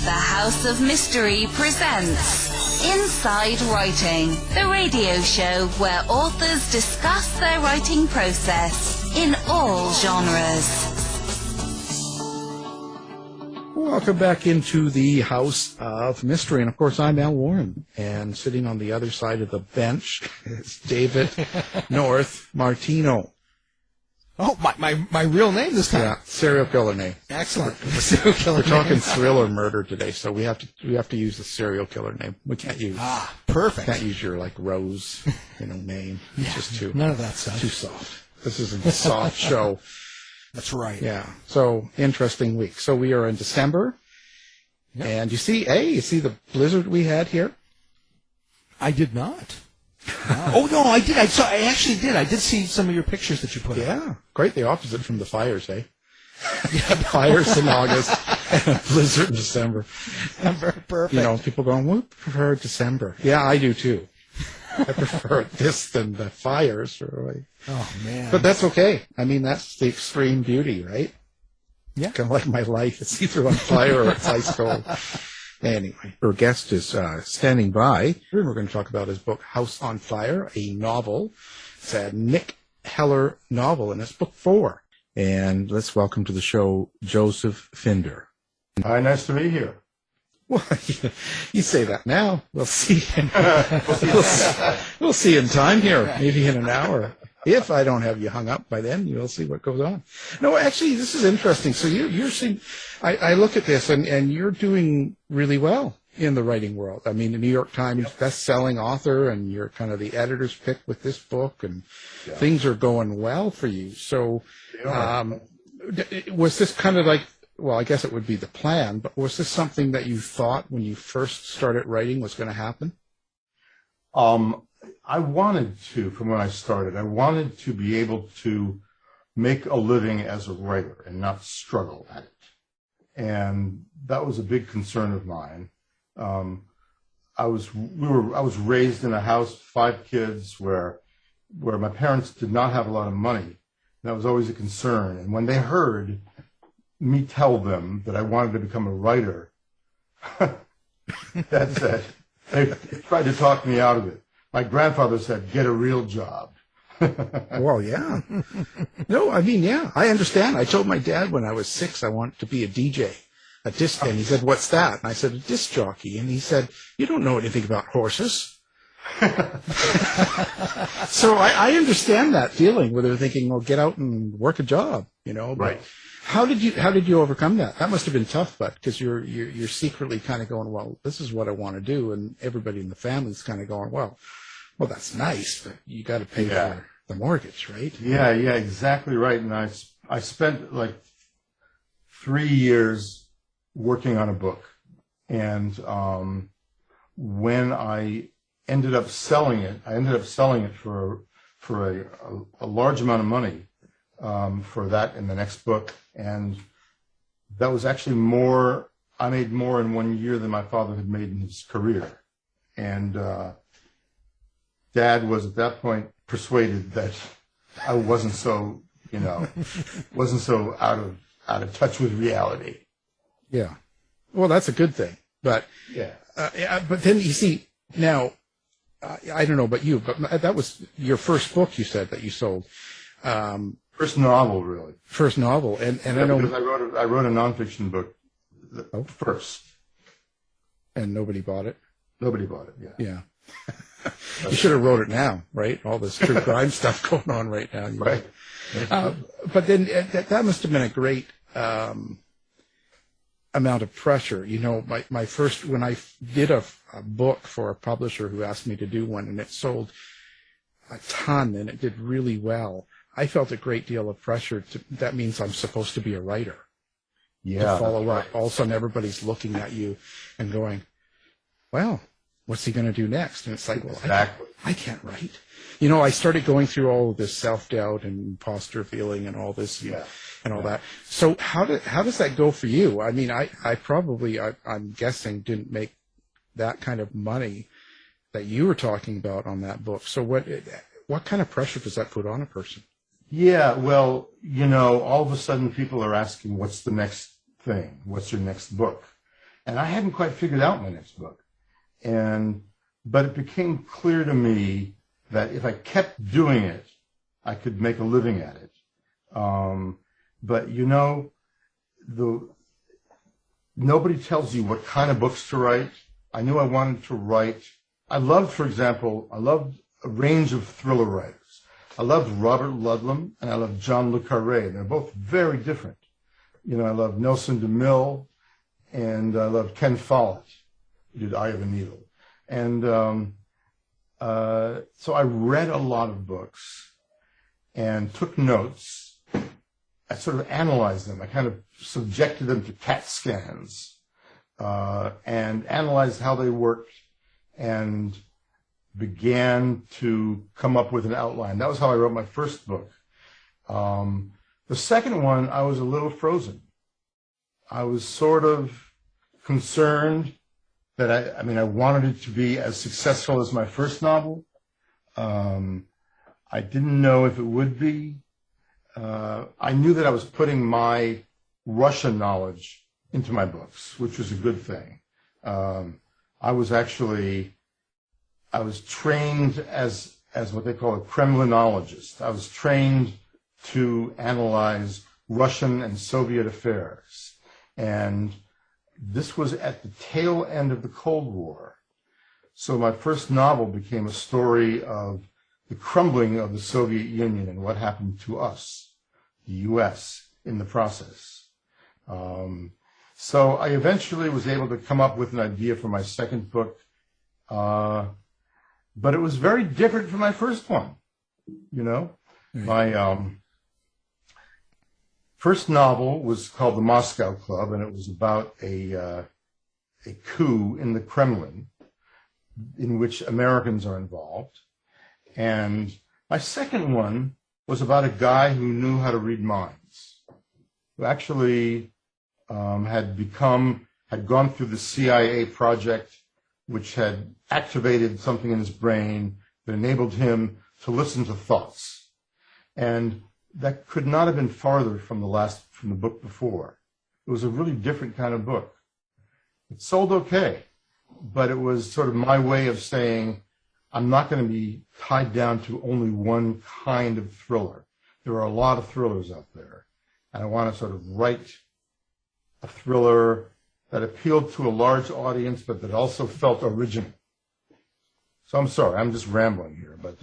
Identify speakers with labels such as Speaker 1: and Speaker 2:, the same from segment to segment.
Speaker 1: The House of Mystery presents Inside Writing, the radio show where authors discuss their writing process in all genres.
Speaker 2: Welcome back into the House of Mystery. And, of course, I'm Al Warren. And sitting on the other side of the bench is David North Martino.
Speaker 3: Oh, my real name this time.
Speaker 2: Yeah, serial killer name.
Speaker 3: Excellent. Serial killer
Speaker 2: We're talking thriller murder today, so we have to use the serial killer name. We can't use
Speaker 3: perfect.
Speaker 2: Can't use your Rose, name. It's just too
Speaker 3: none of that stuff.
Speaker 2: Too soft. This isn't a soft show.
Speaker 3: That's right.
Speaker 2: Yeah. So interesting week. So we are in December, and you see the blizzard we had here.
Speaker 3: I did not. Wow. Oh no, I did. I actually did. I did see some of your pictures that you put up.
Speaker 2: Yeah, quite the opposite from the fires, eh? Fires in August and a blizzard in December.
Speaker 3: Perfect.
Speaker 2: People going, we prefer December. Yeah, I do too. I prefer this than the fires.
Speaker 3: Oh man!
Speaker 2: But that's okay. I mean, that's the extreme beauty, right?
Speaker 3: Yeah.
Speaker 2: Kind of like my life. It's either on fire or it's ice cold. Anyway, our guest is standing by. We're going to talk about his book, House on Fire, a novel. It's a Nick Heller novel, and it's book 4. And let's welcome to the show Joseph Finder.
Speaker 4: Hi, nice to be here.
Speaker 2: Well, you say that now. We'll see. We'll see in time here, maybe in an hour. If I don't have you hung up by then, you'll see what goes on. No, actually, this is interesting. So you're seeing, I look at this, and you're doing really well in the writing world. I mean, the New York Times best-selling author, and you're kind of the editor's pick with this book, and things are going well for you. So was this kind of like, well, I guess it would be the plan, but was this something that you thought when you first started writing was going to happen?
Speaker 4: I wanted to, from when I started, I wanted to be able to make a living as a writer and not struggle at it. And that was a big concern of mine. I was raised in a house, 5 kids, where my parents did not have a lot of money. That was always a concern. And when they heard me tell them that I wanted to become a writer, that's it. They tried to talk me out of it. My grandfather said, get a real job.
Speaker 2: Well, yeah. No, I mean, yeah, I understand. I told my dad when I was 6 I wanted to be a DJ, a disc, and he said, what's that? And I said, a disc jockey. And he said, you don't know anything about horses. So I understand that feeling where they're thinking, well, get out and work a job, But
Speaker 4: right.
Speaker 2: How did you overcome that? That must have been tough, but because you're secretly kind of going, well, this is what I want to do, and everybody in the family's kind of going, well, that's nice, but you got to pay for the mortgage, right?
Speaker 4: Yeah, exactly right. And I spent like 3 years working on a book, and when I ended up selling it for a large amount of money for that in the next book, and that was actually I made more in 1 year than my father had made in his career. And Dad was at that point persuaded that I wasn't so out of touch with reality.
Speaker 2: Yeah. Well, that's a good thing. But but then you see now, I don't know about you, but that was your first book you said that you sold.
Speaker 4: First novel, really.
Speaker 2: First novel, and I know
Speaker 4: because I wrote a nonfiction book first,
Speaker 2: and nobody bought it.
Speaker 4: Nobody bought it. Yeah.
Speaker 2: You should have wrote it now, right? All this true crime stuff going on right now.
Speaker 4: Right.
Speaker 2: But then that must have been a great amount of pressure. My first, when I did a book for a publisher who asked me to do one, and it sold a ton, and it did really well, I felt a great deal of pressure. That means I'm supposed to be a writer.
Speaker 4: Yeah.
Speaker 2: To follow up. All of a sudden, everybody's looking at you and going, well, what's he going to do next? And it's like, well,
Speaker 4: exactly.
Speaker 2: I can't write. I started going through all of this self-doubt and imposter feeling and all this and all that. So how does that go for you? I mean, I probably, I'm guessing, didn't make that kind of money that you were talking about on that book. So what kind of pressure does that put on a person?
Speaker 4: Yeah, well, all of a sudden people are asking, what's the next thing? What's your next book? And I hadn't quite figured out my next book. But it became clear to me that if I kept doing it, I could make a living at it. But nobody tells you what kind of books to write. I knew I wanted to write. I loved a range of thriller writers. I loved Robert Ludlum and I loved John le Carré. They're both very different. I loved Nelson DeMille and I loved Ken Follett, who did Eye of a Needle. And so I read a lot of books and took notes. I sort of analyzed them. I kind of subjected them to CAT scans and analyzed how they worked and began to come up with an outline. That was how I wrote my first book. The second one, I was a little frozen. I was sort of concerned that I wanted it to be as successful as my first novel. I didn't know if it would be. I knew that I was putting my Russian knowledge into my books, which was a good thing. I was trained as what they call a Kremlinologist. I was trained to analyze Russian and Soviet affairs. And this was at the tail end of the Cold War. So my first novel became a story of the crumbling of the Soviet Union and what happened to us, the U.S., in the process. So I eventually was able to come up with an idea for my second book, but it was very different from my first one. My first novel was called The Moscow Club, and it was about a coup in the Kremlin in which Americans are involved. And my second one was about a guy who knew how to read minds, who actually had gone through the CIA project, which had activated something in his brain that enabled him to listen to thoughts. And that could not have been farther from the book before. It was a really different kind of book. It sold okay, but it was sort of my way of saying, I'm not going to be tied down to only one kind of thriller. There are a lot of thrillers out there, and I want to sort of write a thriller that appealed to a large audience, but that also felt original. So I'm sorry, I'm just rambling here, but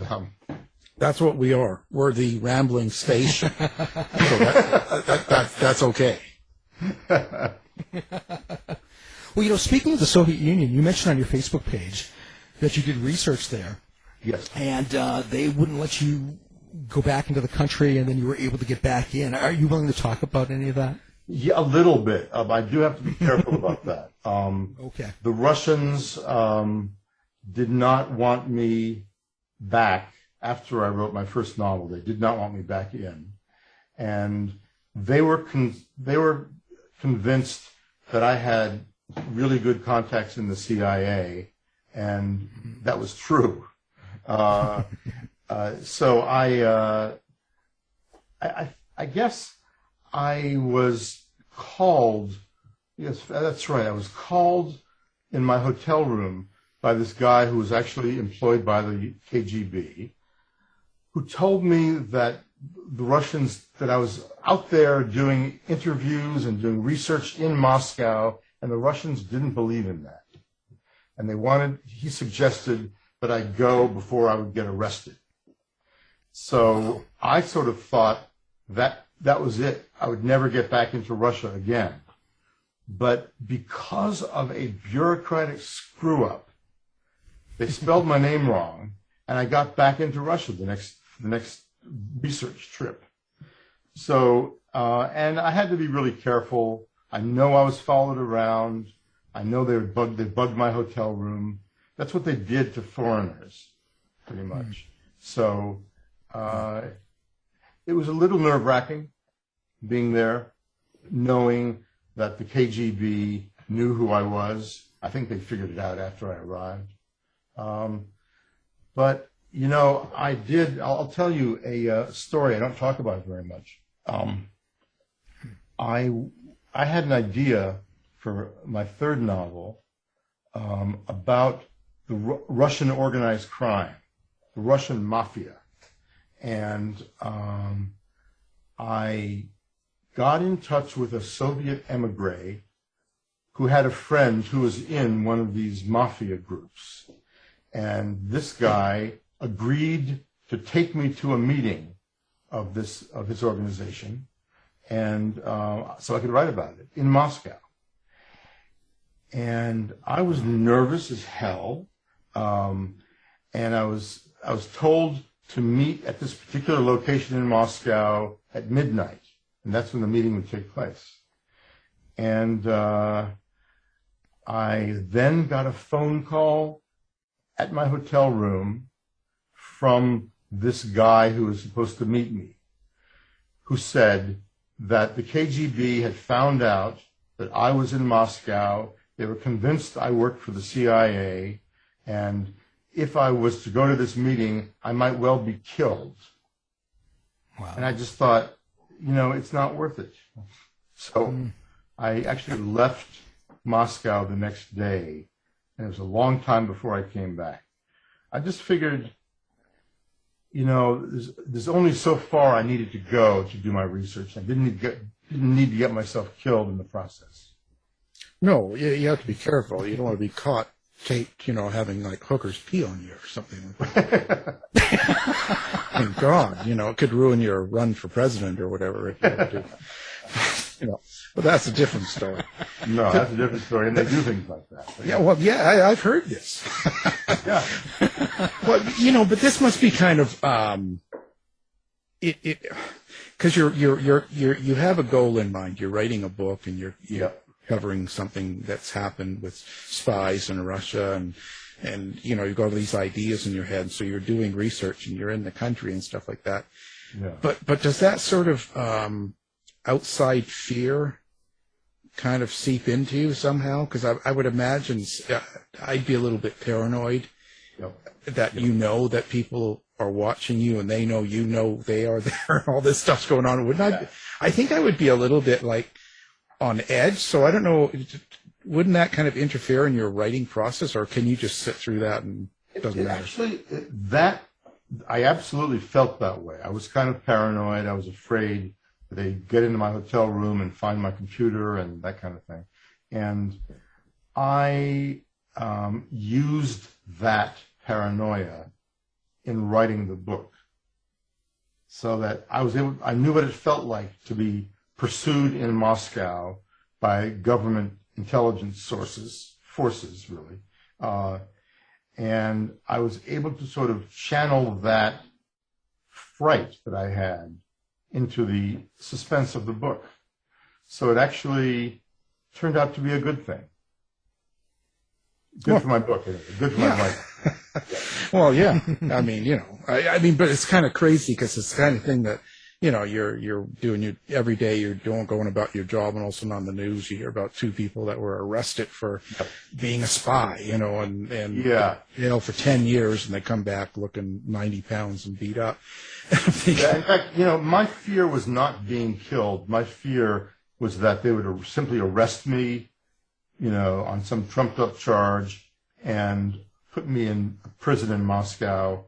Speaker 2: that's what we are. We're the rambling station. So that's okay.
Speaker 3: Well, speaking of the Soviet Union, you mentioned on your Facebook page that you did research there.
Speaker 4: Yes.
Speaker 3: And they wouldn't let you go back into the country, and then you were able to get back in. Are you willing to talk about any of that?
Speaker 4: Yeah, a little bit. I do have to be careful about that.
Speaker 3: Okay.
Speaker 4: The Russians did not want me back after I wrote my first novel. They did not want me back in. And they were convinced that I had really good contacts in the CIA, and that was true. So I guess I was called. Yes, that's right. I was called in my hotel room by this guy who was actually employed by the KGB, who told me that the Russians, that I was out there doing interviews and doing research in Moscow, and the Russians didn't believe in that. And he suggested that I go before I would get arrested. So I sort of thought that was it. I would never get back into Russia again. But because of a bureaucratic screw-up, they spelled my name wrong, and I got back into Russia the next research trip. So, and I had to be really careful. I know I was followed around. I know they bugged my hotel room. That's what they did to foreigners, pretty much. So it was a little nerve-wracking being there, knowing that the KGB knew who I was. I think they figured it out after I arrived. But, I'll tell you a story. I don't talk about it very much. I had an idea for my third novel about the Russian organized crime, the Russian mafia. And I got in touch with a Soviet emigre who had a friend who was in one of these mafia groups. And this guy agreed to take me to a meeting of his organization, and so I could write about it in Moscow. And I was nervous as hell, and I was told to meet at this particular location in Moscow at midnight, and that's when the meeting would take place. And I then got a phone call at my hotel room from this guy who was supposed to meet me, who said that the KGB had found out that I was in Moscow. They were convinced I worked for the CIA, and if I was to go to this meeting, I might well be killed. Wow. And I just thought, it's not worth it. So I actually left Moscow the next day, and it was a long time before I came back. I just figured, there's only so far I needed to go to do my research. I didn't need to get myself killed in the process.
Speaker 2: No, you have to be careful. You don't want to be caught taped, having like hookers pee on you or something like that. Thank God, it could ruin your run for president or whatever. If you have to do. But that's a different story.
Speaker 4: No, that's a different story, and they do things like that.
Speaker 2: I've heard this.
Speaker 4: Yeah.
Speaker 2: Well, but this must be kind of because you have a goal in mind. You're writing a book, and you're covering something that's happened with spies in Russia, and you've got all these ideas in your head. So you're doing research, and you're in the country and stuff like that. Yeah. But does that sort of outside fear kind of seep into you somehow? Because I would imagine I'd be a little bit paranoid that that people are watching you and they know they are there and all this stuff's going on. Wouldn't I? I think I would be a little bit like on edge. So I don't know. Wouldn't that kind of interfere in your writing process, or can you just sit through that and it doesn't matter?
Speaker 4: Actually, I absolutely felt that way. I was kind of paranoid. I was afraid they'd get into my hotel room and find my computer and that kind of thing. And I used that paranoia in writing the book, so that I knew what it felt like to be pursued in Moscow by government intelligence forces really. And I was able to sort of channel that fright that I had into the suspense of the book. So it actually turned out to be a good thing. Good for my book, good for my life.
Speaker 2: Well, yeah. I mean, but it's kind of crazy because it's the kind of thing that, you're doing every day. You're going about your job, and also on the news you hear about 2 people that were arrested for being a spy, and for 10 years, and they come back looking 90 pounds and beat up.
Speaker 4: In fact, my fear was not being killed. My fear was that they would simply arrest me, on some trumped-up charge and put me in a prison in Moscow,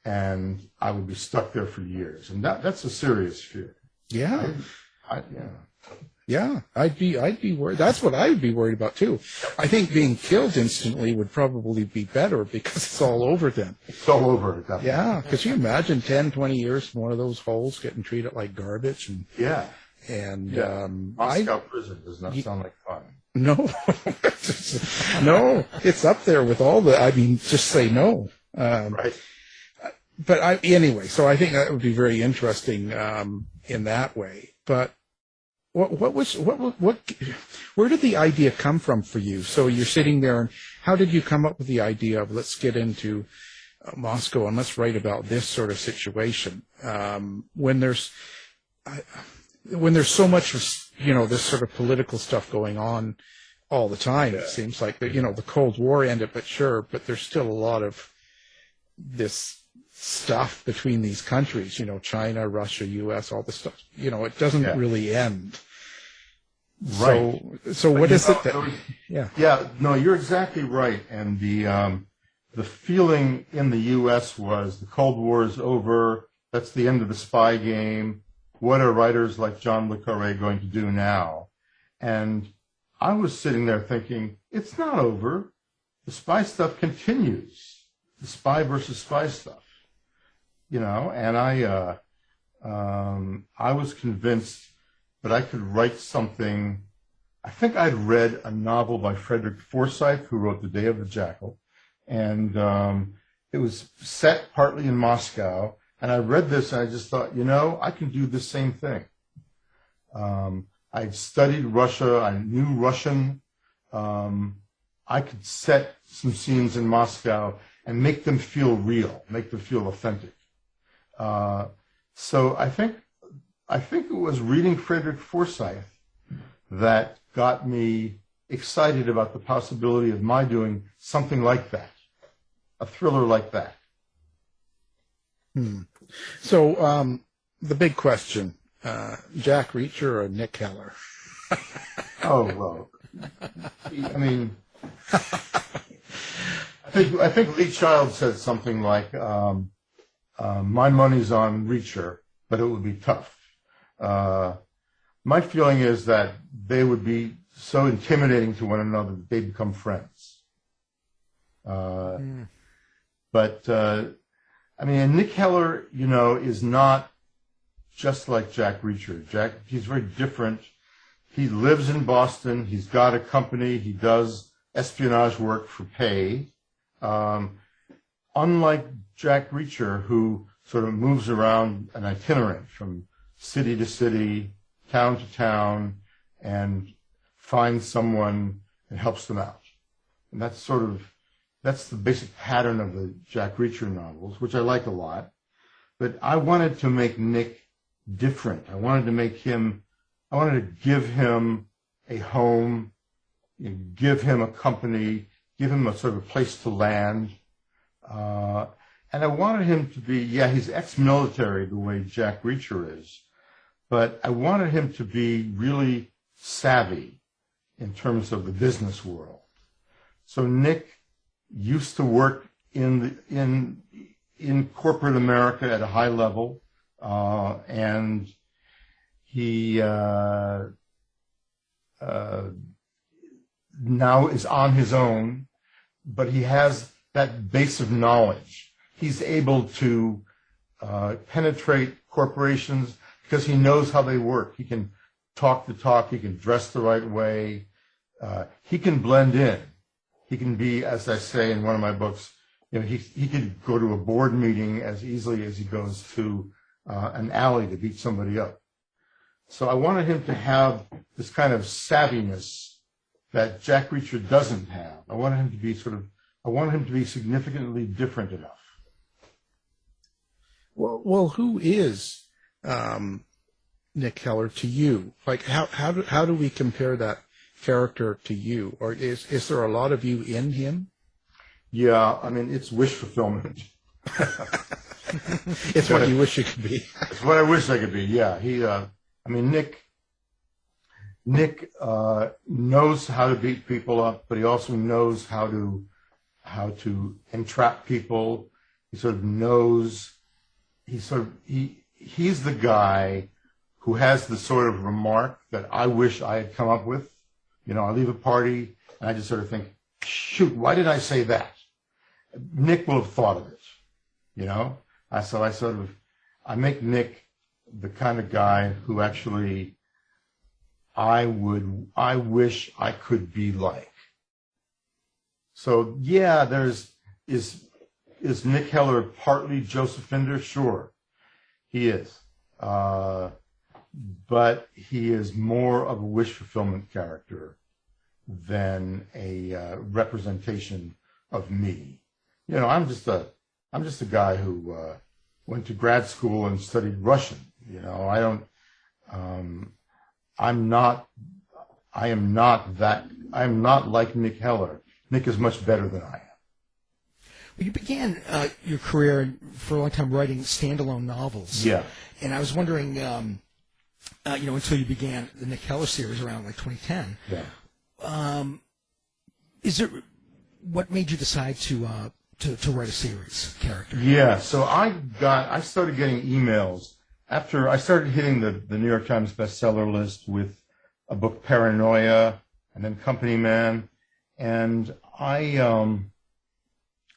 Speaker 4: and I would be stuck there for years. And that's a serious fear.
Speaker 2: Yeah. Yeah, I'd be worried. That's what I would be worried about too. I think being killed instantly would probably be better because it's all over then.
Speaker 4: It's all over at that point.
Speaker 2: Yeah, because you imagine 10, 20 years in one of those holes getting treated like garbage.
Speaker 4: Moscow prison does not sound like fun.
Speaker 2: No, no, it's up there with all just say no.
Speaker 4: Right.
Speaker 2: But anyway, so I think that would be very interesting in that way. But where did the idea come from for you? So you're sitting there, and how did you come up with the idea of let's get into Moscow and let's write about this sort of situation when there's so much this sort of political stuff going on all the time? It seems like the Cold War ended, but there's still a lot of this stuff between these countries, China, Russia, U.S., all this stuff. It doesn't really end.
Speaker 4: Right.
Speaker 2: So what is it that?
Speaker 4: Yeah. No, you're exactly right. And the feeling in the U.S. was the Cold War is over. That's the end of the spy game. What are writers like John le Carré going to do now? And I was sitting there thinking, it's not over. The spy stuff continues. The spy versus spy stuff. And I was convinced that I could write something. I think I'd read a novel by Frederick Forsyth, who wrote The Day of the Jackal, and it was set partly in Moscow. And I read this, and I just thought, I can do the same thing. I'd studied Russia. I knew Russian. I could set some scenes in Moscow and make them feel real, make them feel authentic. So I think it was reading Frederick Forsyth that got me excited about the possibility of my doing something like that, a thriller like that.
Speaker 2: So the big question, Jack Reacher or Nick Heller?
Speaker 4: Oh, well, I mean, I think Lee Child said something like, my money's on Reacher, but it would be tough. My feeling is that they would be so intimidating to one another that they become friends. But I mean, and Nick Heller, is not just like Jack Reacher. He's very different. He lives in Boston. He's got a company. He does espionage work for pay. Unlike Jack Reacher, who sort of moves around an itinerant from city to city, town to town, and finds someone and helps them out. And that's the basic pattern of the Jack Reacher novels, which I like a lot. But I wanted to make Nick different. I wanted to give him a home, give him a company, give him a sort of place to land. And I wanted him to be, he's ex-military the way Jack Reacher is, but I wanted him to be really savvy in terms of the business world. So Nick used to work in corporate America at a high level, and he now is on his own, but he has that base of knowledge. He's able to penetrate corporations because he knows how they work. He can talk the talk. He can dress the right way. He can blend in. He can be, as I say in one of my books, he could go to a board meeting as easily as he goes to an alley to beat somebody up. So I wanted him to have this kind of savviness that Jack Reacher doesn't have. I wanted him to be significantly different enough.
Speaker 2: Well, who is Nick Heller to you? Like, how do we compare that character to you? Or is there a lot of you in him?
Speaker 4: Yeah, I mean, it's wish fulfillment.
Speaker 2: It's what you wish you could be.
Speaker 4: It's what I wish I could be. Yeah, Nick knows how to beat people up, but he also knows how to entrap people. He's the guy who has the sort of remark that I wish I had come up with. I leave a party and I just sort of think, shoot, why did I say that? Nick will have thought of it, So I make Nick the kind of guy who actually I wish I could be like. So yeah, is Nick Heller partly Joseph Finder? Sure, he is. But he is more of a wish fulfillment character than a representation of me. I'm just a guy who went to grad school and studied Russian. I am not like Nick Heller. Nick is much better than I am.
Speaker 3: Well, you began your career for a long time writing standalone novels.
Speaker 4: Yeah.
Speaker 3: And I was wondering, until you began the Nick Heller series around like 2010.
Speaker 4: Yeah.
Speaker 3: What made you decide to write a series character?
Speaker 4: Yeah, so I started getting emails after I started hitting the New York Times bestseller list with a book, Paranoia, and then Company Man, and I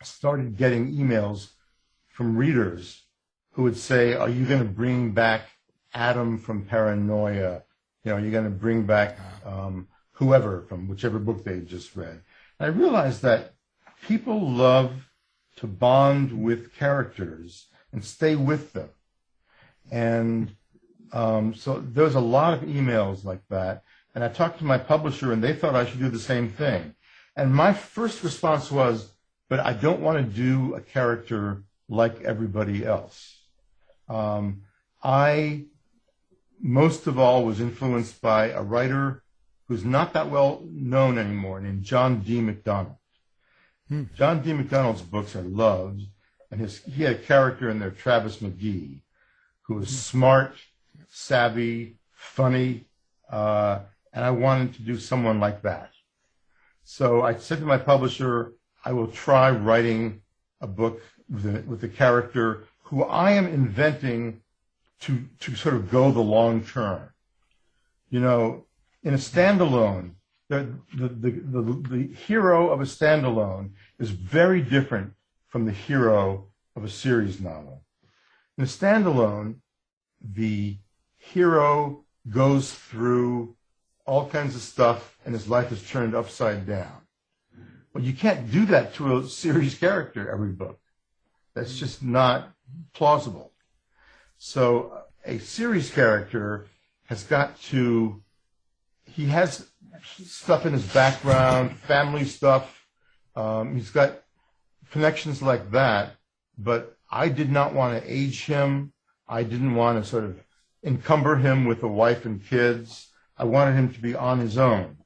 Speaker 4: started getting emails from readers who would say, "Are you going to bring back Adam from Paranoia? Are you going to bring back whoever from whichever book they just read?" And I realized that people love to bond with characters and stay with them. And so there's a lot of emails like that. And I talked to my publisher, and they thought I should do the same thing. And my first response was, but I don't want to do a character like everybody else. I, most of all, was influenced by a writer who's not that well known anymore, named John D. MacDonald. John D. MacDonald's books are loved, and he had a character in there, Travis McGee, who was smart, savvy, funny, and I wanted to do someone like that. So I said to my publisher, I will try writing a book with a character who I am inventing to sort of go the long term. In a standalone, the hero of a standalone is very different from the hero of a series novel. In a standalone, the hero goes through all kinds of stuff and his life is turned upside down. Well, you can't do that to a series character every book. That's just not plausible. So a series character has got to, he has stuff in his background, family stuff. He's got connections like that, but I did not want to age him. I didn't want to sort of encumber him with a wife and kids. I wanted him to be on his own.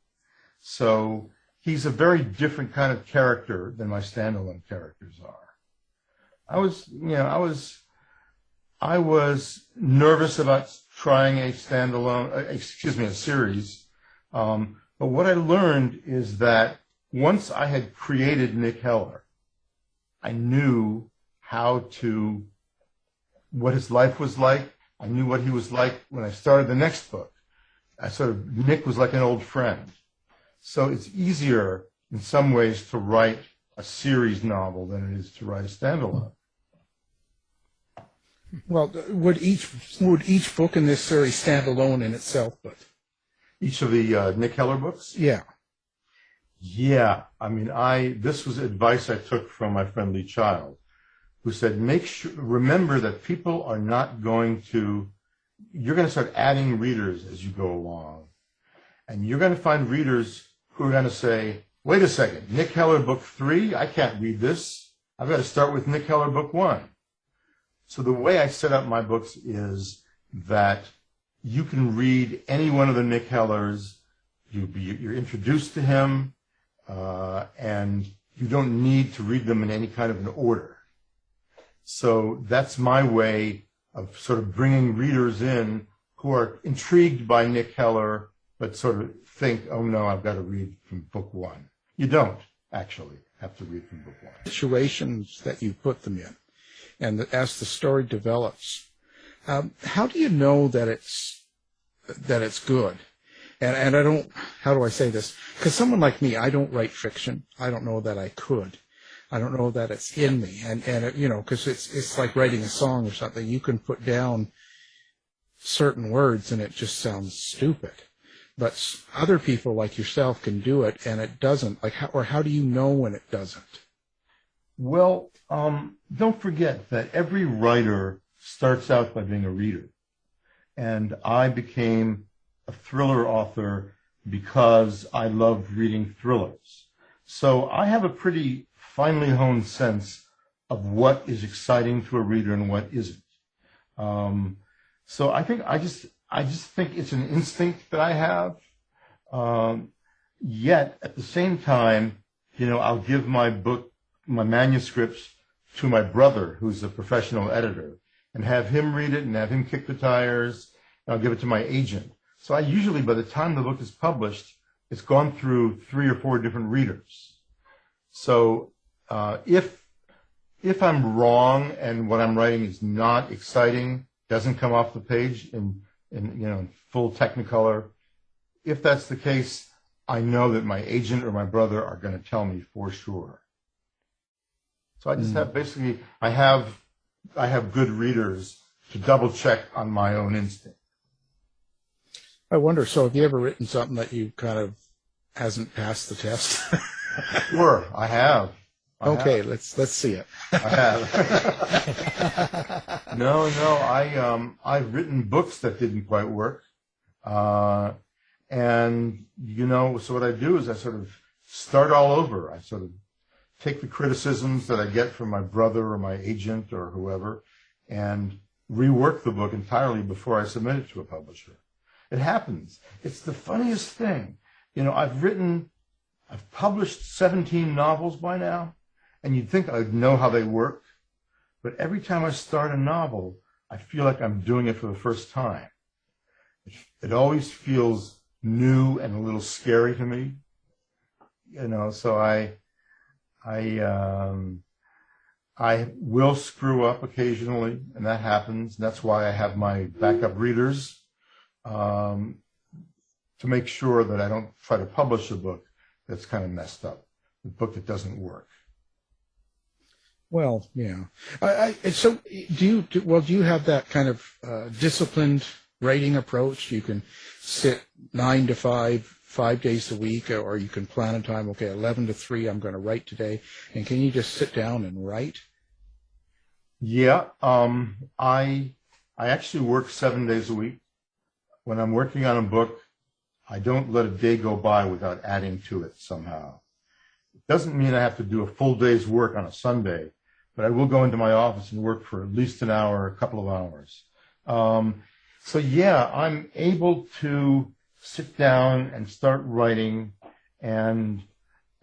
Speaker 4: So he's a very different kind of character than my standalone characters are. I was nervous about trying a series. But what I learned is that once I had created Nick Heller, I knew what his life was like. I knew what he was like when I started the next book. Nick was like an old friend. So it's easier in some ways to write a series novel than it is to write a standalone.
Speaker 2: Well, would each book in this series stand alone in itself? But
Speaker 4: each of the Nick Heller books?
Speaker 2: Yeah.
Speaker 4: Yeah. I mean, this was advice I took from my friend Lee Child, who said, remember that people are not going to, you're going to start adding readers as you go along. And you're going to find readers who are going to say, wait a second, Nick Heller book 3? I can't read this. I've got to start with Nick Heller book 1. So the way I set up my books is that you can read any one of the Nick Hellers. You're introduced to him, and you don't need to read them in any kind of an order. So that's my way of sort of bringing readers in who are intrigued by Nick Heller, but sort of think, oh no, I've got to read from book 1. You don't actually have to read from book 1. Situations
Speaker 2: that you put them in, and as the story develops, how do you know that it's good? And I don't, how do I say this? Because someone like me, I don't write fiction. I don't know that I could. I don't know that it's in me. And because it's like writing a song or something. You can put down certain words and it just sounds stupid. But other people like yourself can do it and it doesn't. How do you know when it doesn't?
Speaker 4: Well, don't forget that every writer starts out by being a reader. And I became a thriller author because I loved reading thrillers. So I have a pretty finely honed sense of what is exciting to a reader and what isn't. So I think I just think it's an instinct that I have. Yet at the same time, I'll give my manuscripts to my brother, who's a professional editor, and have him read it and have him kick the tires. I'll give it to my agent. So I usually, by the time the book is published, it's gone through 3 or 4 different readers. So if I'm wrong and what I'm writing is not exciting, doesn't come off the page in full Technicolor, if that's the case, I know that my agent or my brother are going to tell me for sure. So I just have basically, I have good readers to double check on my own instinct.
Speaker 2: I wonder, so have you ever written something that you kind of hasn't passed the test?
Speaker 4: Sure, I have.
Speaker 2: Okay, let's see it.
Speaker 4: I have. No, I've written books that didn't quite work. And, so what I do is I sort of start all over. I sort of take the criticisms that I get from my brother or my agent or whoever and rework the book entirely before I submit it to a publisher. It happens. It's the funniest thing. I've published 17 novels by now, and you'd think I'd know how they work, but every time I start a novel, I feel like I'm doing it for the first time. It always feels new and a little scary to me, so I will screw up occasionally, and that happens. That's why I have my backup readers, to make sure that I don't try to publish a book that's kind of messed up, a book that doesn't work.
Speaker 2: Well, yeah. So do you have that kind of disciplined writing approach? You can sit 9 to 5 days a week, or you can plan a time, okay, 11 to 3, I'm going to write today. And can you just sit down and write?
Speaker 4: Yeah. I actually work 7 days a week. When I'm working on a book, I don't let a day go by without adding to it somehow. It doesn't mean I have to do a full day's work on a Sunday, but I will go into my office and work for at least an hour, a couple of hours. So yeah, I'm able to sit down and start writing, and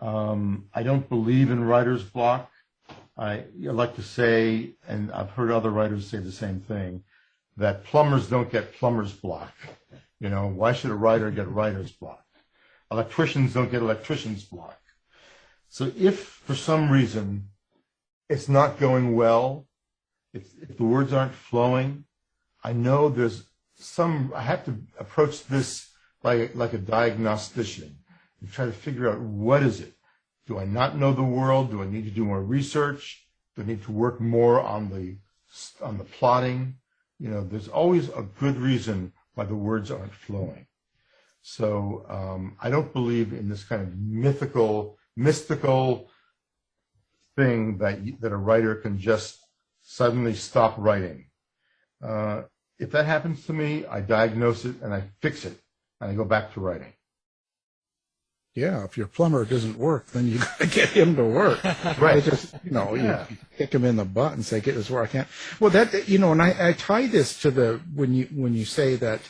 Speaker 4: I don't believe in writer's block. I like to say, and I've heard other writers say the same thing, that plumbers don't get plumber's block. Why should a writer get writer's block? Electricians don't get electrician's block. So if for some reason it's not going well, if the words aren't flowing, I know I have to approach this like a diagnostician and try to figure out, what is it? Do I not know the world? Do I need to do more research? Do I need to work more on the plotting? There's always a good reason why the words aren't flowing. So I don't believe in this kind of mystical thing that a writer can just suddenly stop writing. If that happens to me, I diagnose it and I fix it, and I go back to writing.
Speaker 2: Yeah, if your plumber doesn't work, then you got to get him to work.
Speaker 4: Right.
Speaker 2: You kick him in the butt and say, "Get this work." I can't. Well, that and I tie this to when you say that,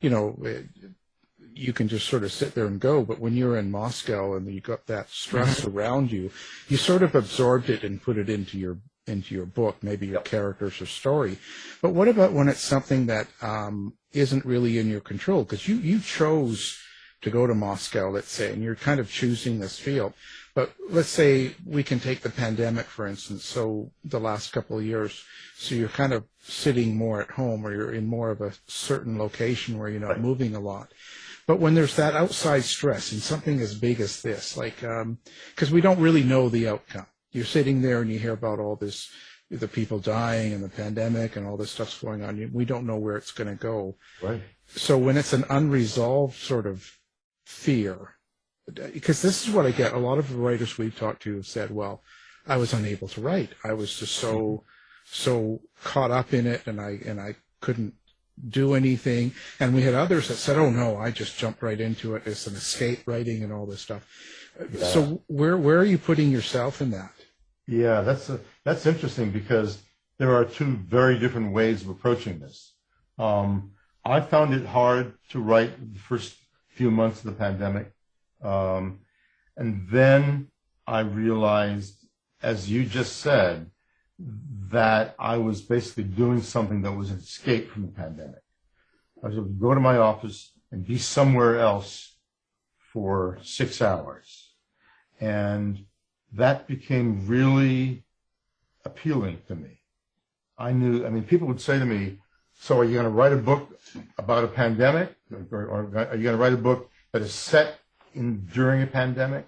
Speaker 2: you can just sort of sit there and go, but when you're in Moscow and you got that stress around you, you sort of absorbed it and put it into your book, maybe your characters or story. But what about when it's something that isn't really in your control? Because you chose to go to Moscow, let's say, and you're kind of choosing this field. But let's say we can take the pandemic, for instance, so the last couple of years, so you're kind of sitting more at home, or you're in more of a certain location where you're not moving a lot. But when there's that outside stress and something as big as this, like, because we don't really know the outcome. You're sitting there and you hear about all this, the people dying and the pandemic and all this stuff's going on. We don't know where it's going to go.
Speaker 4: Right.
Speaker 2: So when it's an unresolved sort of fear, because this is what I get. A lot of the writers we've talked to have said, well, I was unable to write. I was just so caught up in it, and I couldn't do anything. And we had others that said, oh no, I just jumped right into it. It's an escape writing and all this stuff. Yeah. So where are you putting yourself in that?
Speaker 4: Yeah, that's interesting, because there are two very different ways of approaching this. I found it hard to write the first few months of the pandemic. And then I realized, as you just said, that I was basically doing something that was an escape from the pandemic. I would go to my office and be somewhere else for 6 hours. And that became really appealing to me. People would say to me, so are you going to write a book about a pandemic? Or are you going to write a book that is set during a pandemic?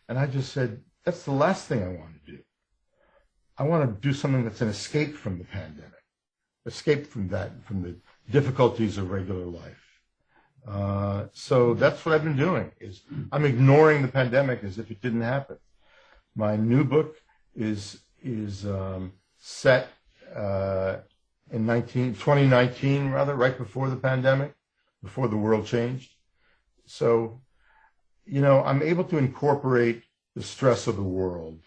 Speaker 4: And I just said, that's the last thing I want to do. I want to do something that's an escape from the pandemic, escape from the difficulties of regular life. So that's what I've been doing. I'm ignoring the pandemic as if it didn't happen. My new book is set in 2019, right before the pandemic, before the world changed. So, I'm able to incorporate the stress of the world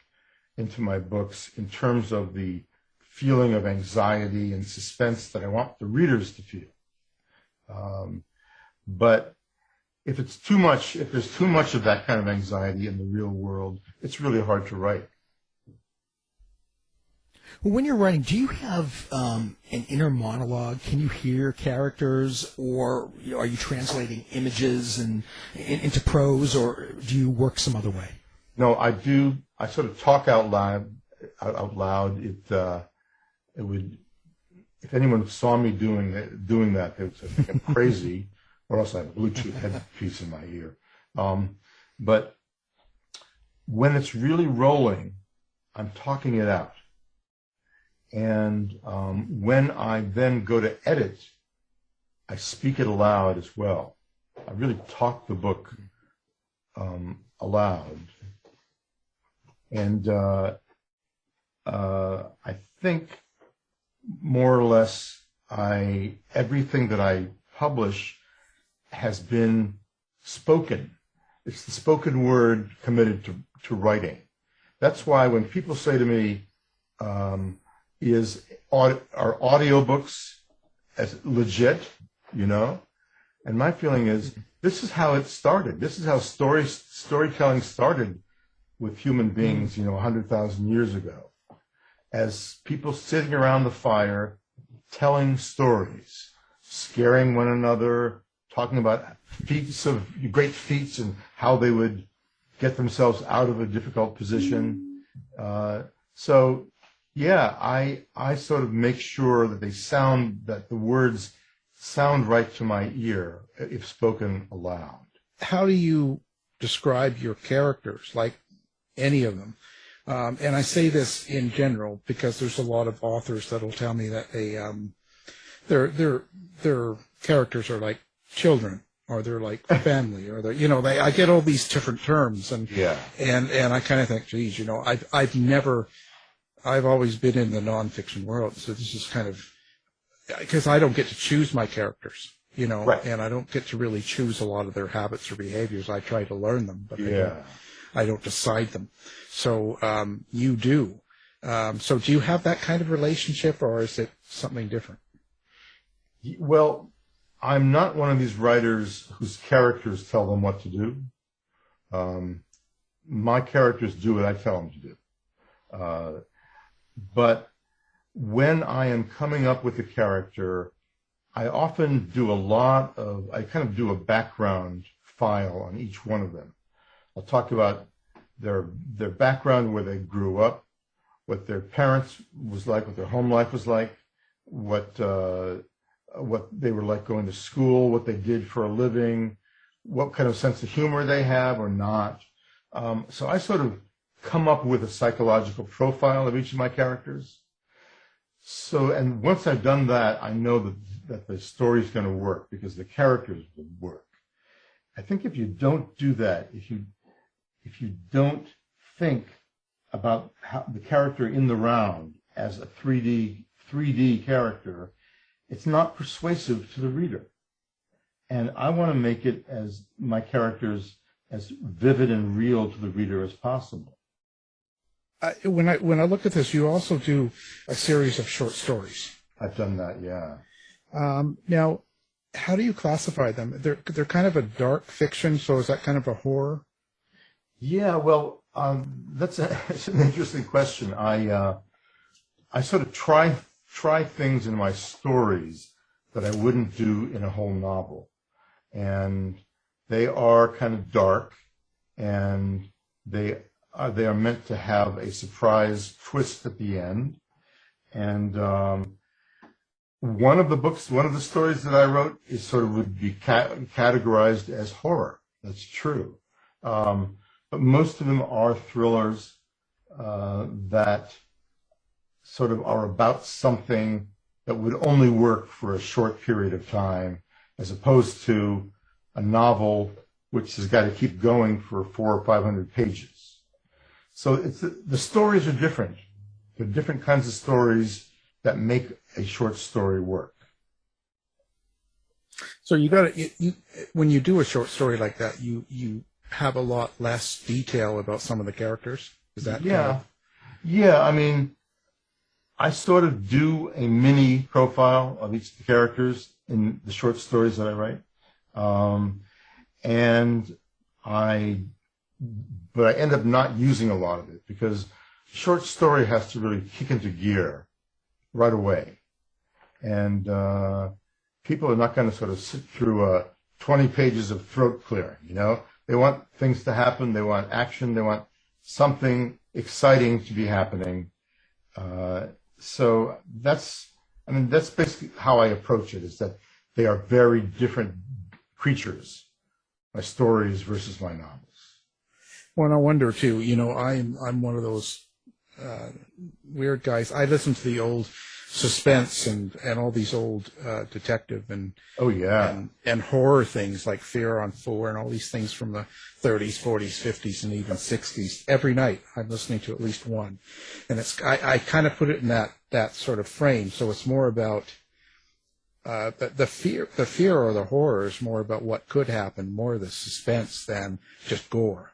Speaker 4: into my books in terms of the feeling of anxiety and suspense that I want the readers to feel. But if there's too much of that kind of anxiety in the real world, it's really hard to write.
Speaker 3: When you're writing, do you have an inner monologue? Can you hear characters, or are you translating images into prose, or do you work some other way?
Speaker 4: No, I do. I sort of talk out loud. It would, if anyone saw me doing that, they would say I'm crazy, or else I have a Bluetooth headpiece in my ear. But when it's really rolling, I'm talking it out. And when I then go to edit, I speak it aloud as well. I really talk the book aloud. And I think more or less everything that I publish has been spoken. It's the spoken word committed to writing. That's why when people say to me, are audiobooks as legit, And my feeling is this is how it started. This is how storytelling started with human beings, 100,000 years ago, as people sitting around the fire, telling stories, scaring one another, talking about great feats and how they would get themselves out of a difficult position. So, yeah, I sort of make sure that that the words sound right to my ear if spoken aloud.
Speaker 2: How do you describe your characters, like any of them? And I say this in general because there's a lot of authors that'll tell me that their characters are like children, or they're like family, or I get all these different terms, and I kind of think, geez, I've always been in the nonfiction world, so this is kind of, because I don't get to choose my characters,
Speaker 4: right.
Speaker 2: And I don't get to really choose a lot of their habits or behaviors. I try to learn them, but I don't decide them. So you do. So do you have that kind of relationship, or is it something different?
Speaker 4: Well, I'm not one of these writers whose characters tell them what to do. My characters do what I tell them to do. But when I am coming up with a character, I often do I kind of do a background file on each one of them. I'll talk about their background, where they grew up, what their parents was like, what their home life was like, what they were like going to school, what they did for a living, what kind of sense of humor they have or not. So I sort of come up with a psychological profile of each of my characters. So, and once I've done that, I know that the story's going to work because the characters will work. I think if you don't do that, if you don't think about how the character in the round as a 3D character, it's not persuasive to the reader. And I want to make it as my characters as vivid and real to the reader as possible.
Speaker 2: When I look at this, you also do a series of short stories.
Speaker 4: I've done that, yeah.
Speaker 2: Now, how do you classify them? They're kind of a dark fiction, so is that kind of a horror?
Speaker 4: Yeah, well, that's an interesting question. I sort of try things in my stories that I wouldn't do in a whole novel. And they are kind of dark, and they are meant to have a surprise twist at the end. And one of the stories that I wrote is sort of would be categorized as horror. That's true. But most of them are thrillers that sort of are about something that would only work for a short period of time, as opposed to a novel which has got to keep going for 400 or 500 pages. So the stories are different. There are different kinds of stories that make a short story work.
Speaker 2: So when you do a short story like that, you have a lot less detail about some of the characters. Is that
Speaker 4: Yeah, I mean, I sort of do a mini profile of each of the characters in the short stories that I write. But I end up not using a lot of it, because the short story has to really kick into gear right away. And people are not going to sort of sit through 20 pages of throat clearing, you know? They want things to happen, they want action, they want something exciting to be happening. So that's basically how I approach it, is that they are very different creatures, my stories versus my novels.
Speaker 2: Well, and I wonder too, you know, I'm one of those weird guys. I listen to the old suspense and all these old detective and horror things like Fear on 4 and all these things from the 30s, 40s, 50s, and even 60s. Every night I'm listening to at least one, and I kind of put it in that sort of frame. So it's more about the fear or the horror is more about what could happen, more the suspense than just gore.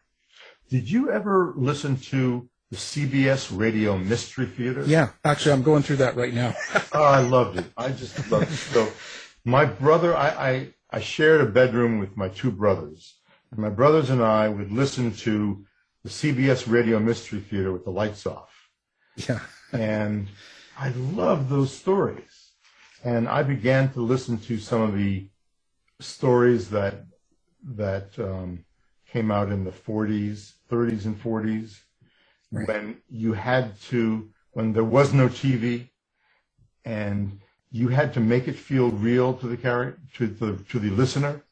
Speaker 4: Did you ever listen to the CBS Radio Mystery Theater?
Speaker 2: Yeah, actually, I'm going through that right now.
Speaker 4: Oh, I loved it. I just loved it. So my brother, I shared a bedroom with my two brothers. And my brothers and I would listen to the CBS Radio Mystery Theater with the lights off.
Speaker 2: Yeah.
Speaker 4: And I loved those stories. And I began to listen to some of the stories that came out in the 30s and 40s. Right. When there was no TV, and you had to make it feel real to the listener.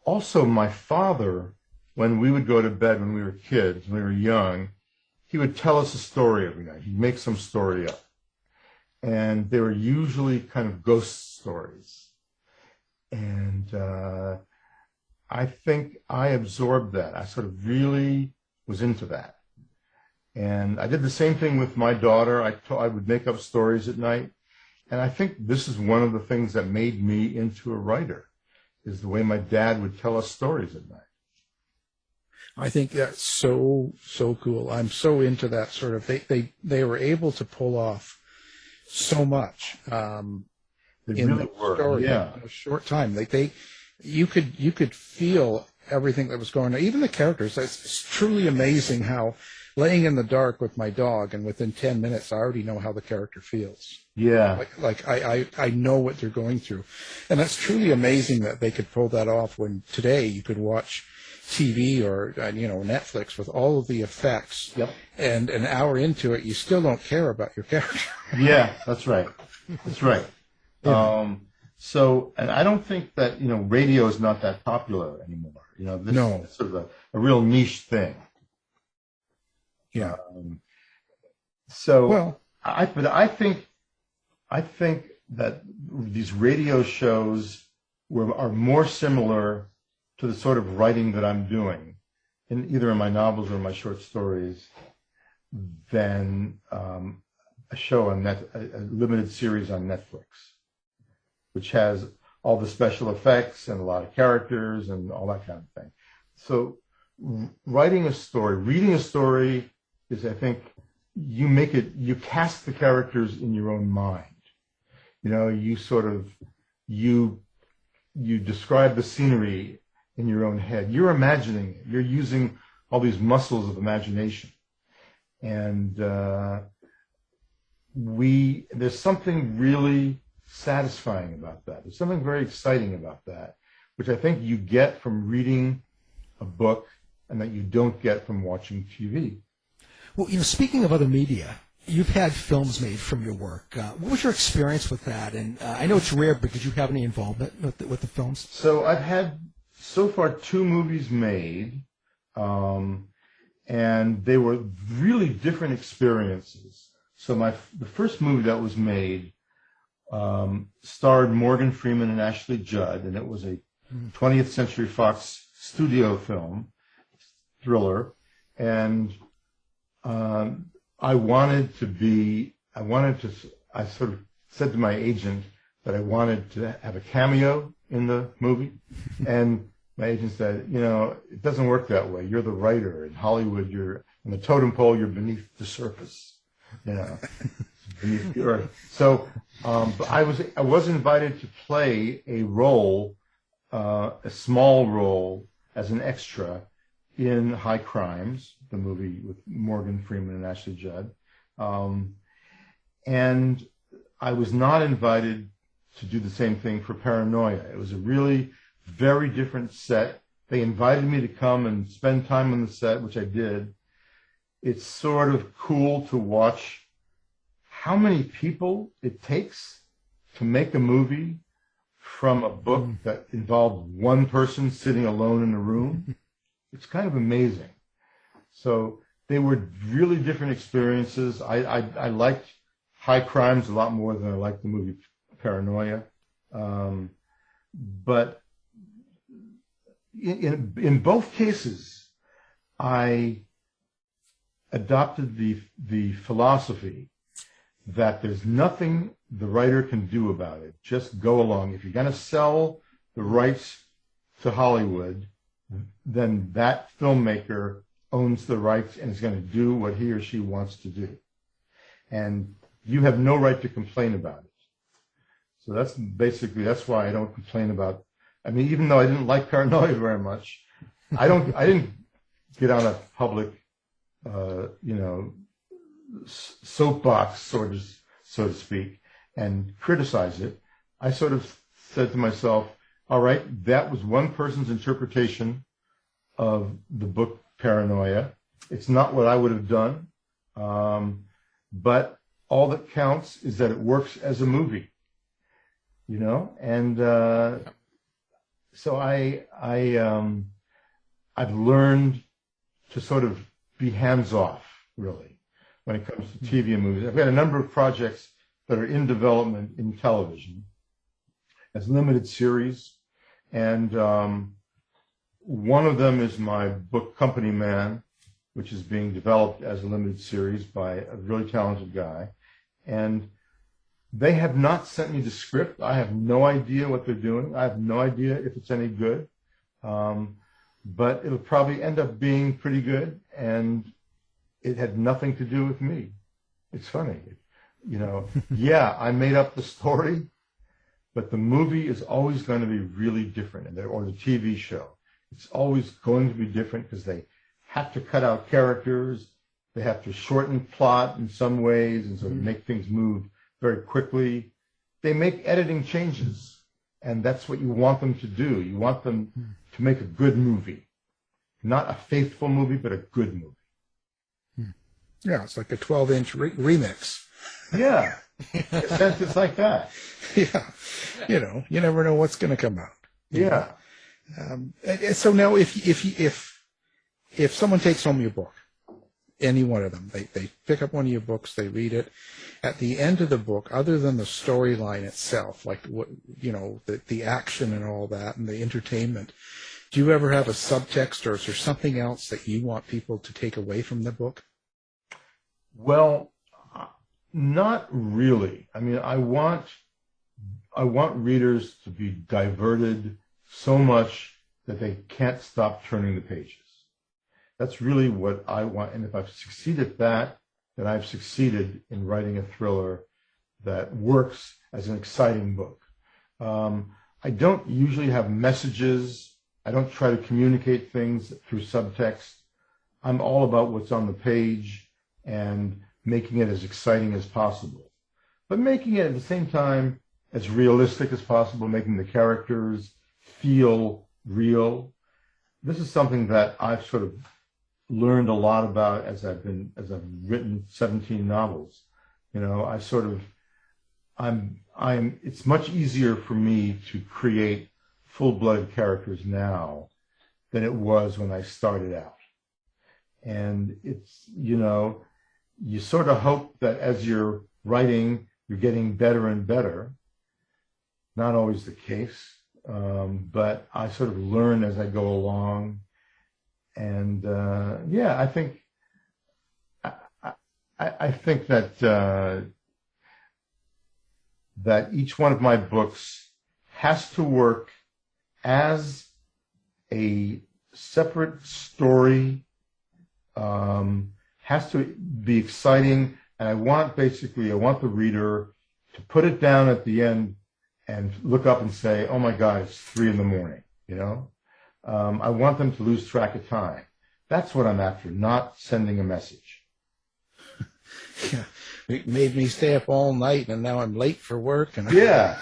Speaker 4: Also, my father, when we would go to bed when we were kids, when we were young, he would tell us a story every night. He'd make some story up, and they were usually kind of ghost stories. And I think I absorbed that. I sort of really was into that. And I did the same thing with my daughter. I would make up stories at night. And I think this is one of the things that made me into a writer, is the way my dad would tell us stories at night.
Speaker 2: I think that's so cool. I'm so into that sort of, they were able to pull off so much in the story in a short time. You could feel everything that was going on, even the characters. It's truly amazing how, laying in the dark with my dog, and within 10 minutes I already know how the character feels.
Speaker 4: Yeah.
Speaker 2: Like I know what they're going through. And that's truly amazing that they could pull that off, when today you could watch TV or Netflix with all of the effects.
Speaker 4: Yep.
Speaker 2: And an hour into it, you still don't care about your character.
Speaker 4: Yeah, that's right. That's right. Yeah. So, and I don't think that, radio is not that popular anymore. This is sort of a real niche thing.
Speaker 2: Yeah.
Speaker 4: I think that these radio shows are more similar to the sort of writing that I'm doing, either in my novels or my short stories, than a show on a limited series on Netflix, which has all the special effects and a lot of characters and all that kind of thing. So reading a story is, I think, you cast the characters in your own mind. You describe the scenery in your own head. You're imagining it. You're using all these muscles of imagination. And there's something really satisfying about that. There's something very exciting about that, which I think you get from reading a book and that you don't get from watching TV.
Speaker 3: Well, speaking of other media, you've had films made from your work. What was your experience with that? And I know it's rare, but did you have any involvement with the films?
Speaker 4: So I've had, so far, 2 movies made, and they were really different experiences. So the first movie that was made starred Morgan Freeman and Ashley Judd, and it was a 20th Century Fox studio film, thriller, and I sort of said to my agent that I wanted to have a cameo in the movie, and my agent said, it doesn't work that way. You're the writer. In Hollywood, you're on the totem pole, you're beneath the surface, beneath the earth. So but I was invited to play a role, a small role as an extra in High Crimes, the movie with Morgan Freeman and Ashley Judd. And I was not invited to do the same thing for Paranoia. It was a really very different set. They invited me to come and spend time on the set, which I did. It's sort of cool to watch how many people it takes to make a movie from a book that involved one person sitting alone in a room. It's kind of amazing. So they were really different experiences. I liked High Crimes a lot more than I liked the movie Paranoia. But in both cases, I adopted the philosophy that there's nothing the writer can do about it. Just go along. If you're going to sell the rights to Hollywood, then that filmmaker owns the rights and is going to do what he or she wants to do. And you have no right to complain about it. So that's why I don't complain about, even though I didn't like Paranoia very much, I didn't get on a public, soapbox, so to speak, and criticize it. I sort of said to myself, all right, that was one person's interpretation of the book Paranoia. It's not what I would have done, but all that counts is that it works as a movie, And so I've learned to sort of be hands-off, really, when it comes to TV and movies. I've got a number of projects that are in development in television as limited series. And one of them is my book, Company Man, which is being developed as a limited series by a really talented guy. And they have not sent me the script. I have no idea what they're doing. I have no idea if it's any good. But it'll probably end up being pretty good. And it had nothing to do with me. It's funny. Yeah, I made up the story. But the movie is always going to be really different, or the TV show. It's always going to be different because they have to cut out characters. They have to shorten plot in some ways and sort of make things move very quickly. They make editing changes, and that's what you want them to do. You want them to make a good movie. Not a faithful movie, but a good movie.
Speaker 2: Yeah, it's like a 12-inch remix.
Speaker 4: Yeah. In a sense, it's like that.
Speaker 2: Yeah. You never know what's going to come out.
Speaker 4: Yeah.
Speaker 2: So now if someone takes home your book, any one of them, they pick up one of your books, they read it, at the end of the book, other than the storyline itself, like the action and all that and the entertainment, do you ever have a subtext, or is there something else that you want people to take away from the book?
Speaker 4: Well, not really. I want readers to be diverted so much that they can't stop turning the pages. That's really what I want. And if I've succeeded at that, then I've succeeded in writing a thriller that works as an exciting book. I don't usually have messages. I don't try to communicate things through subtext. I'm all about what's on the page and making it as exciting as possible, but making it at the same time as realistic as possible, making the characters feel real. This is something that I've sort of learned a lot about as I've written 17 novels. You know, it's much easier for me to create full-blooded characters now than it was when I started out. And it's, you know, you sort of hope that as you're writing, you're getting better and better. Not always the case, but I sort of learn as I go along. And yeah, I think that that each one of my books has to work as a separate story, has to be exciting, and I want the reader to put it down at the end and look up and say, "Oh my God, it's 3 a.m." You know, I want them to lose track of time. That's what I'm after, not sending a message.
Speaker 2: Yeah. It made me stay up all night, and now I'm late for work. And
Speaker 4: yeah,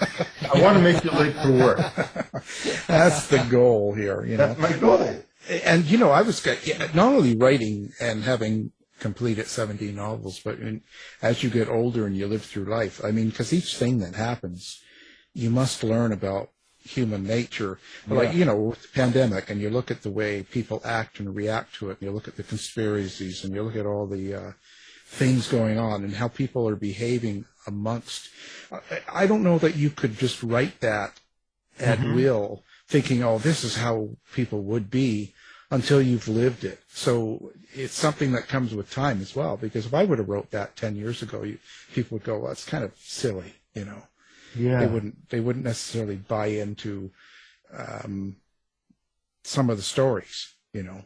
Speaker 4: I want to make you late for work.
Speaker 2: That's the goal here. You know,
Speaker 4: that's my goal.
Speaker 2: And you know, I was not only writing and having completed 17 novels, but as you get older and you live through life, I mean, because each thing that happens, you must learn about human nature. Yeah. Like, you know, with the pandemic, and you look at the way people act and react to it, and you look at the conspiracies, and you look at all the things going on and how people are behaving amongst. I don't know that you could just write that at will, thinking, oh, this is how people would be, until you've lived it. So it's something that comes with time as well, because if I would have wrote that 10 years ago, people would go, well, it's kind of silly, you know. Yeah. They wouldn't necessarily buy into some of the stories, you know.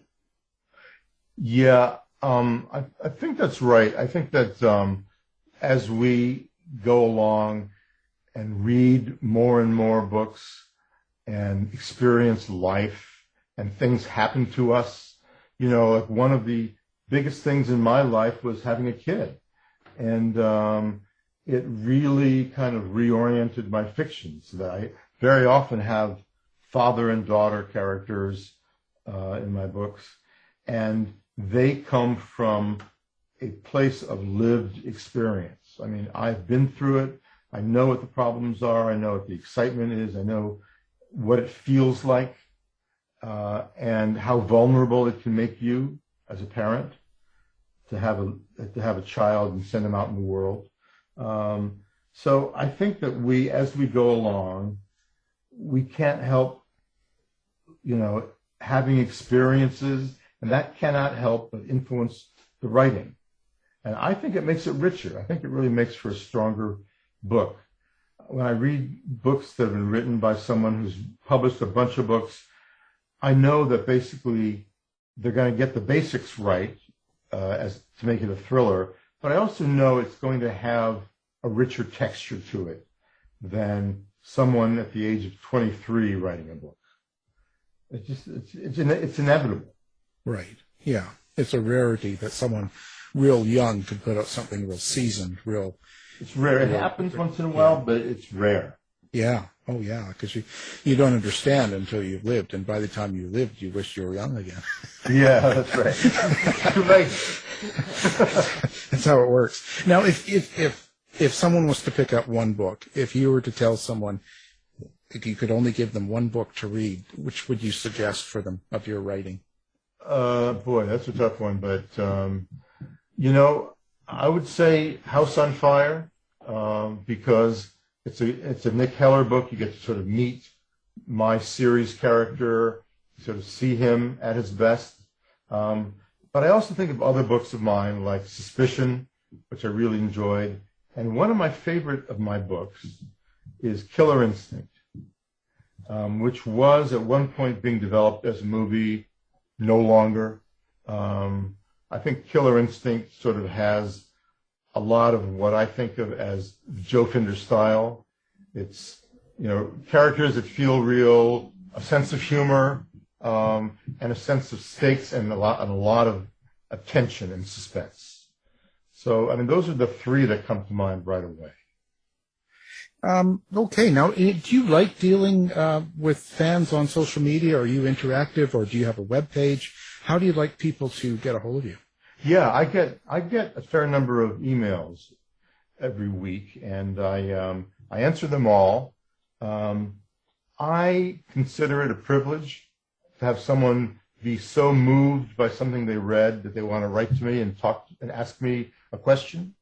Speaker 4: Yeah. I think that's right. I think that as we go along and read more and more books and experience life and things happen to us, you know, like one of the biggest things in my life was having a kid. And it really kind of reoriented my fiction, so that I very often have father and daughter characters in my books. And they come from a place of lived experience. I mean, I've been through it. I know what the problems are. I know what the excitement is. I know what it feels like, and how vulnerable it can make you as a parent to have a child and send them out in the world. So I think that as we go along, we can't help, you know, having experiences. And that cannot help but influence the writing. And I think it makes it richer. I think it really makes for a stronger book. When I read books that have been written by someone who's published a bunch of books, I know that basically they're going to get the basics right as to make it a thriller. But I also know it's going to have a richer texture to it than someone at the age of 23 writing a book. It's inevitable.
Speaker 2: Right. Yeah. It's a rarity that someone real young could put out something real seasoned, real.
Speaker 4: It's rare. It happens once in a while, but it's rare.
Speaker 2: Yeah. Oh, yeah. Because you don't understand until you've lived, and by the time you lived, you wish you were young again.
Speaker 4: Yeah, that's right. Too late.
Speaker 2: That's how it works. Now, if someone was to pick up one book, if you were to tell someone if you could only give them one book to read, which would you suggest for them of your writing?
Speaker 4: Boy, that's a tough one, but you know, I would say House on Fire, because it's a Nick Heller book. You get to sort of meet my series character, sort of see him at his best. But I also think of other books of mine like Suspicion, which I really enjoyed, and one of my favorite of my books is Killer Instinct, which was at one point being developed as a movie. No longer. I think Killer Instinct sort of has a lot of what I think of as Joe Finder style. It's, you know, characters that feel real, a sense of humor, and a sense of stakes, and a lot of tension and suspense. So, I mean, those are the three that come to mind right away.
Speaker 2: Okay, now, do you like dealing with fans on social media? Are you interactive, or do you have a web page? How do you like people to get a hold of you?
Speaker 4: Yeah, I get a fair number of emails every week, and I answer them all. I consider it a privilege to have someone be so moved by something they read that they want to write to me and talk and ask me a question.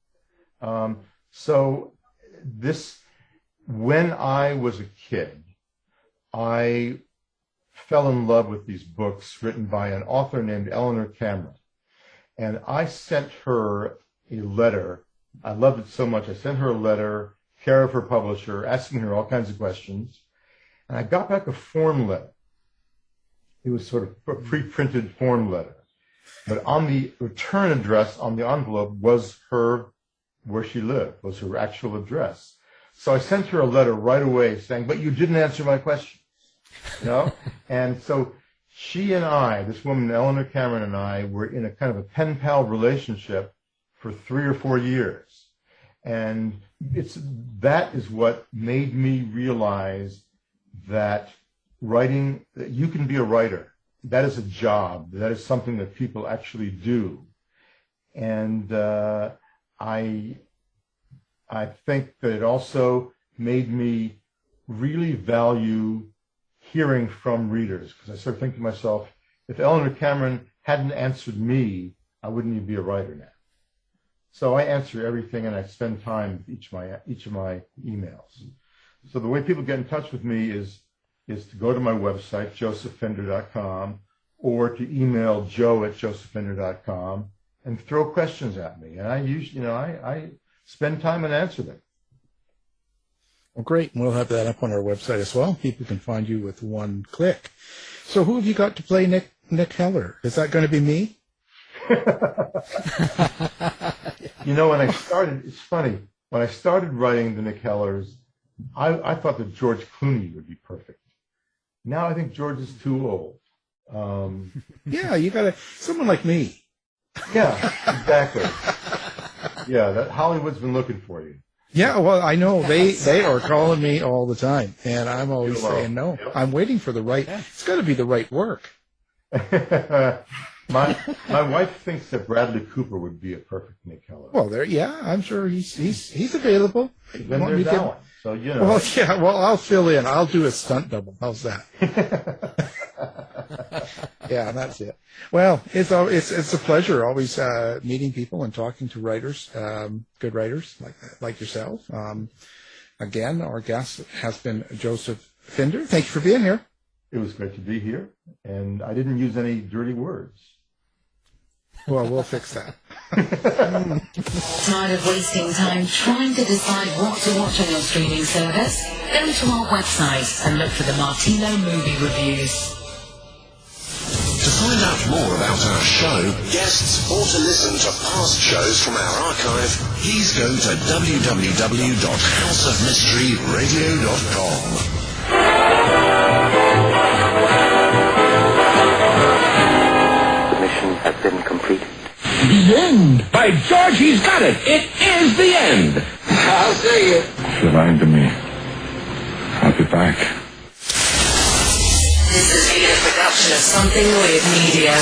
Speaker 4: When I was a kid, I fell in love with these books written by an author named Eleanor Cameron. And I sent her a letter. I loved it so much. I sent her a letter, care of her publisher, asking her all kinds of questions. And I got back a form letter. It was sort of a pre-printed form letter. But on the return address on the envelope was where she lived, was her actual address. So I sent her a letter right away saying, but you didn't answer my question. You know? And so she and I, this woman, Eleanor Cameron, and I were in a kind of a pen pal relationship for 3 or 4 years. And that is what made me realize that that you can be a writer. That is a job. That is something that people actually do. And I think that it also made me really value hearing from readers, because I started thinking to myself, if Eleanor Cameron hadn't answered me, I wouldn't even be a writer now. So I answer everything, and I spend time with each of my emails. So the way people get in touch with me is to go to my website, josephfinder.com, or to email joe@josephfinder.com and throw questions at me. And I spend time and answer them.
Speaker 2: Well, great. We'll have that up on our website as well. People can find you with one click. So who have you got to play Nick Heller? Is that going to be me?
Speaker 4: When I started, it's funny. When I started writing the Nick Hellers, I thought that George Clooney would be perfect. Now I think George is too old.
Speaker 2: Yeah, you got someone like me.
Speaker 4: Yeah, exactly. Yeah, that Hollywood's been looking for you.
Speaker 2: Yeah, well, I know they are calling me all the time, and I'm always saying no. I'm waiting for the right. It's got to be the right work.
Speaker 4: My wife thinks that Bradley Cooper would be a perfect Nick Heller.
Speaker 2: Well, I'm sure he's available.
Speaker 4: Then there's that one. So
Speaker 2: Well, yeah. Well, I'll fill in. I'll do a stunt double. How's that? Yeah, that's it. Well, it's a pleasure always meeting people and talking to writers, good writers like yourself. Again, our guest has been Joseph Finder. Thank you for being here.
Speaker 4: It was great to be here, and I didn't use any dirty words.
Speaker 2: Well, we'll fix that.
Speaker 1: Tired of wasting time trying to decide what to watch on your streaming service? Go to our website and look for the Martino movie reviews.
Speaker 5: To find out more about our show, guests, or to listen to past shows from our archive, please go to www.houseofmysteryradio.com.
Speaker 6: The mission has been completed.
Speaker 7: The end! By George, he's got it! It is the end! I'll see you.
Speaker 8: If you're lying to me, I'll be back.
Speaker 1: This has been a production of Something Weird Media.